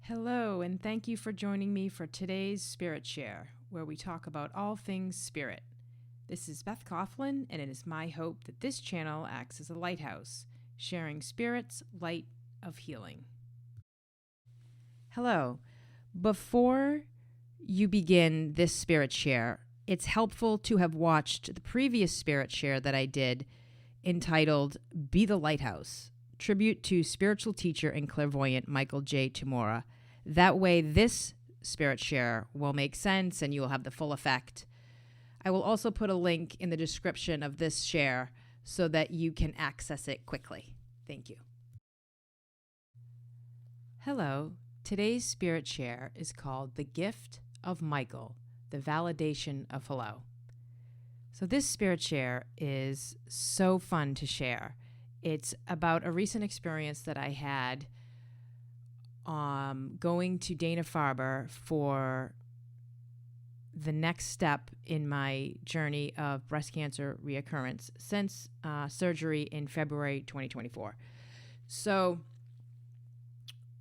Hello, and thank you for joining me for today's Spirit Share, where we talk about all things spirit. This is Beth Coughlin, and it is my hope that this channel acts as a lighthouse, sharing spirit's light of healing. Hello. Before you begin this Spirit Share, it's helpful to have watched the previous Spirit Share that I did entitled Be the Lighthouse, tribute to spiritual teacher and clairvoyant Michael J. Tamura. That way, this Spirit Share will make sense and you will have the full effect. I will also put a link in the description of this share so that you can access it quickly. Thank you. Hello. Today's Spirit Share is called The Gift of Michael, the Validation of Hello. So this Spirit Share is so fun to share. It's about a recent experience that I had going to Dana-Farber for the next step in my journey of breast cancer recurrence since surgery in February 2024. So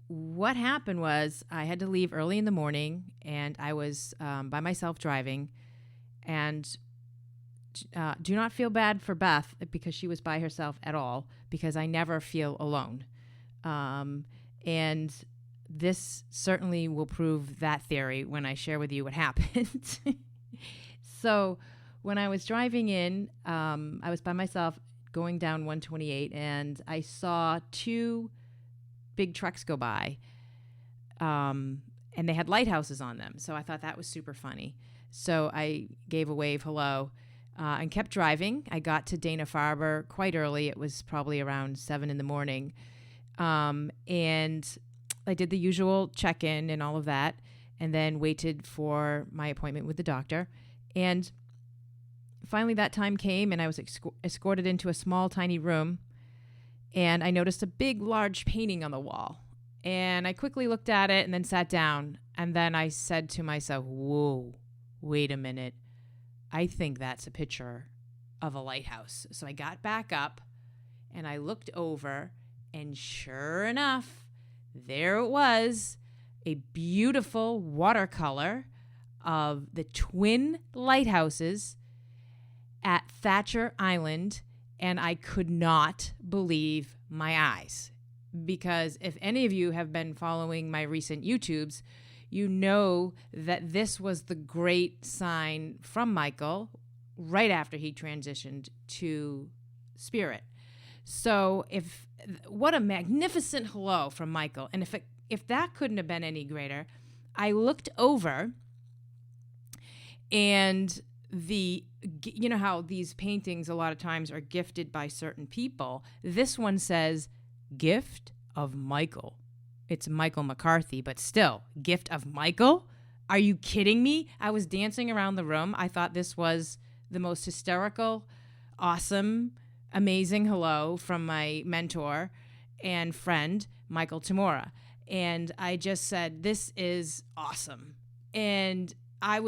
what happened was I had to leave early in the morning, and I was by myself driving, and do not feel bad for Beth because she was by herself at all, because I never feel alone. And this certainly will prove that theory when I share with you what happened. So when I was driving in, I was by myself going down 128, and I saw two big trucks go by, and they had lighthouses on them. So I thought that was super funny. So I gave a wave hello and kept driving. I got to Dana-Farber quite early. It was probably around 7 in the morning. And I did the usual check-in and all of that, and then waited for my appointment with the doctor. And finally that time came, and I was escorted into a small, tiny room, and I noticed a big, large painting on the wall. And I quickly looked at it and then sat down. And then I said to myself, whoa, wait a minute. I think that's a picture of a lighthouse. So I got back up and I looked over, and sure enough, there it was, a beautiful watercolor of the twin lighthouses at Thatcher Island. And I could not believe my eyes, because if any of you have been following my recent YouTubes, you know that this was the great sign from Michael right after he transitioned to spirit. So what a magnificent hello from Michael. And if that couldn't have been any greater, I looked over, and you know how these paintings a lot of times are gifted by certain people. This one says, Gift of Michael. It's Michael McCarthy, but still, Gift of Michael? Are you kidding me? I was dancing around the room. I thought this was the most hysterical, awesome, amazing hello from my mentor and friend, Michael Tamura. And I just said, this is awesome. And I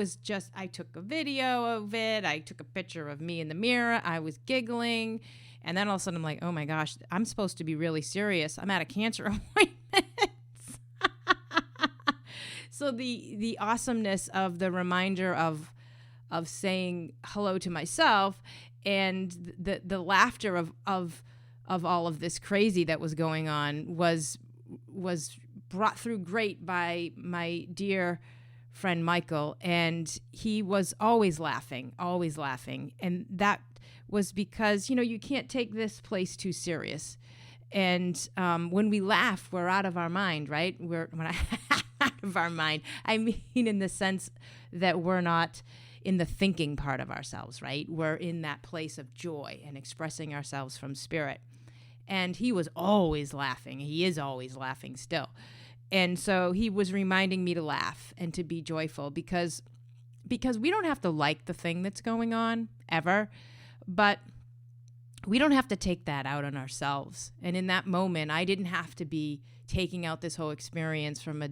took a video of it. I took a picture of me in the mirror. I was giggling. And then all of a sudden I'm like, oh my gosh, I'm supposed to be really serious. I'm at a cancer appointment. So the awesomeness of the reminder of saying hello to myself, and the laughter of all of this crazy that was going on was brought through great by my dear friend Michael, and he was always laughing. And that was because, you can't take this place too serious. And when we laugh, we're out of our mind, right? Out of our mind, I mean in the sense that we're not in the thinking part of ourselves, right? We're in that place of joy and expressing ourselves from spirit. And he was always laughing. He is always laughing still. And so he was reminding me to laugh and to be joyful, because we don't have to like the thing that's going on ever, but we don't have to take that out on ourselves. And in that moment, I didn't have to be taking out this whole experience from a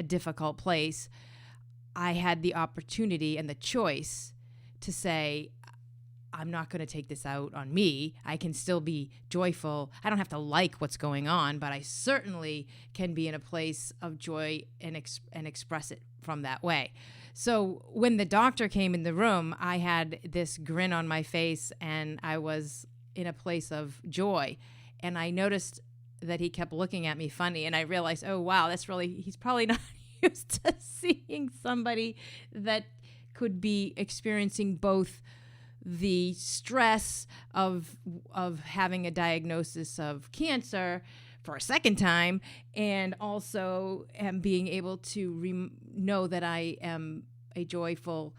difficult place. I had the opportunity and the choice to say, I'm not going to take this out on me. I can still be joyful. I don't have to like what's going on, but I certainly can be in a place of joy and express it from that way. So when the doctor came in the room, I had this grin on my face and I was in a place of joy. And I noticed that he kept looking at me funny, and I realized, oh, wow, he's probably not used to seeing somebody that could be experiencing both the stress of having a diagnosis of cancer for a second time, and also being able to know that I am a joyful,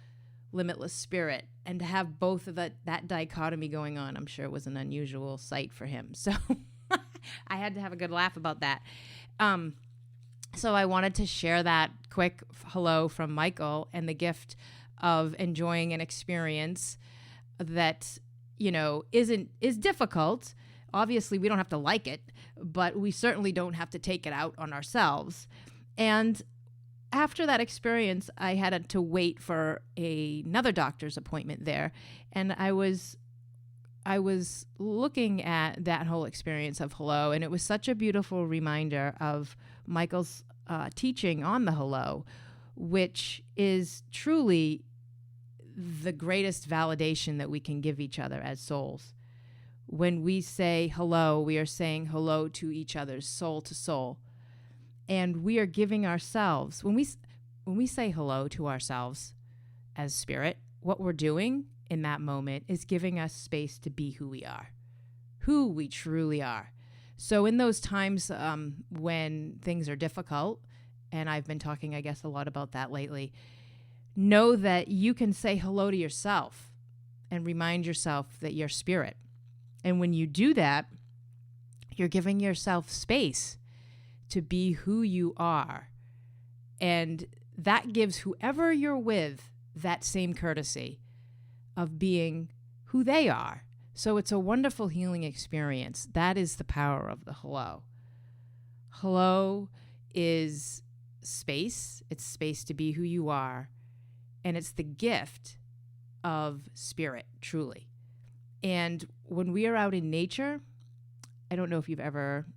limitless spirit, and to have both of that dichotomy going on. I'm sure it was an unusual sight for him. So I had to have a good laugh about that. So I wanted to share that quick hello from Michael and the gift of enjoying an experience that, is difficult. Obviously, we don't have to like it, but we certainly don't have to take it out on ourselves. And after that experience, I had to wait for another doctor's appointment there. And I was looking at that whole experience of hello, and it was such a beautiful reminder of Michael's teaching on the hello, which is truly the greatest validation that we can give each other as souls. When we say hello, we are saying hello to each other's soul to soul. And we are giving ourselves, when we say hello to ourselves as spirit, what we're doing in that moment is giving us space to be who we truly are. So in those times when things are difficult, and I've been talking, I guess, a lot about that lately, know that you can say hello to yourself and remind yourself that you're spirit. And when you do that, you're giving yourself space to be who you are. And that gives whoever you're with that same courtesy of being who they are. So it's a wonderful healing experience. That is the power of the hello. Hello is space. It's space to be who you are. And it's the gift of spirit, truly. And when we are out in nature, I don't know if you've ever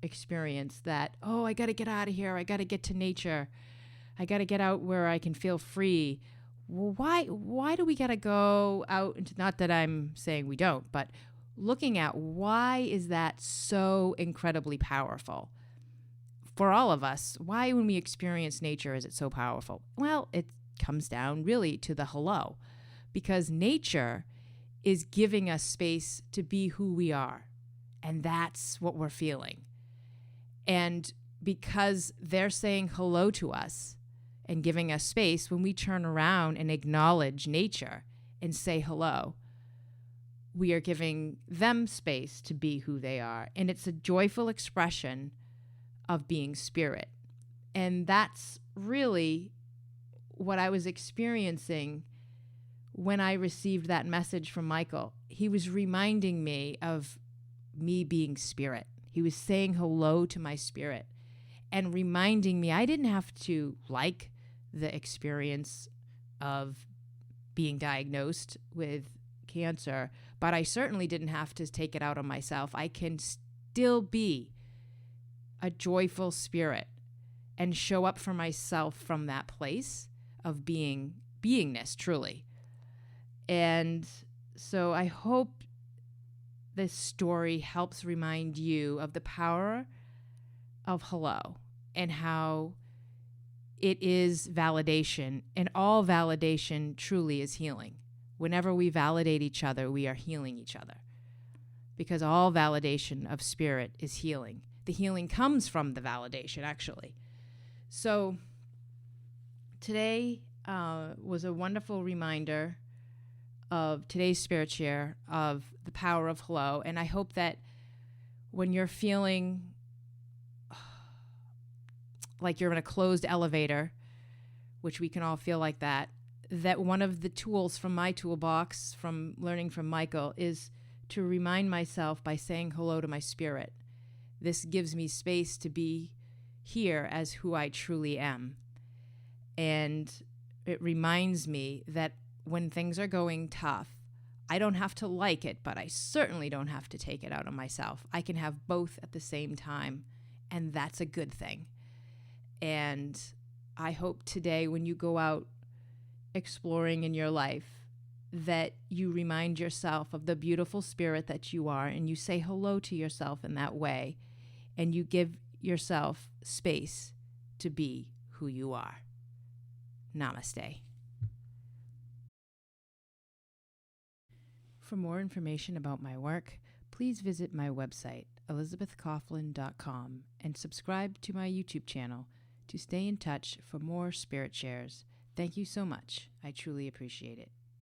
experienced that, oh, I got to get out of here. I got to get to nature. I got to get out where I can feel free. Well, why do we got to go out into, not that I'm saying we don't, but looking at why is that so incredibly powerful for all of us? Why, when we experience nature, is it so powerful? Well, it comes down really to the hello, because nature is giving us space to be who we are. And that's what we're feeling. And because they're saying hello to us and giving us space, when we turn around and acknowledge nature and say hello, we are giving them space to be who they are. And it's a joyful expression of being spirit. And that's really what I was experiencing when I received that message from Michael. He was reminding me of me being spirit. He was saying hello to my spirit and reminding me I didn't have to like the experience of being diagnosed with cancer, but I certainly didn't have to take it out on myself. I can still be a joyful spirit and show up for myself from that place of beingness, truly. And so I hope this story helps remind you of the power of hello and how it is validation, and all validation truly is healing. Whenever we validate each other, we are healing each other, because all validation of spirit is healing. The healing comes from the validation, actually. So today was a wonderful reminder of today's Spirit Share of the power of hello. And I hope that when you're feeling like you're in a closed elevator, which we can all feel like that one of the tools from my toolbox from learning from Michael is to remind myself by saying hello to my spirit. This gives me space to be here as who I truly am. And it reminds me that when things are going tough, I don't have to like it, but I certainly don't have to take it out on myself. I can have both at the same time, and that's a good thing. And I hope today when you go out exploring in your life that you remind yourself of the beautiful spirit that you are, and you say hello to yourself in that way, and you give yourself space to be who you are. Namaste. For more information about my work, please visit my website, elizabethcoughlin.com, and subscribe to my YouTube channel to stay in touch for more spirit shares. Thank you so much. I truly appreciate it.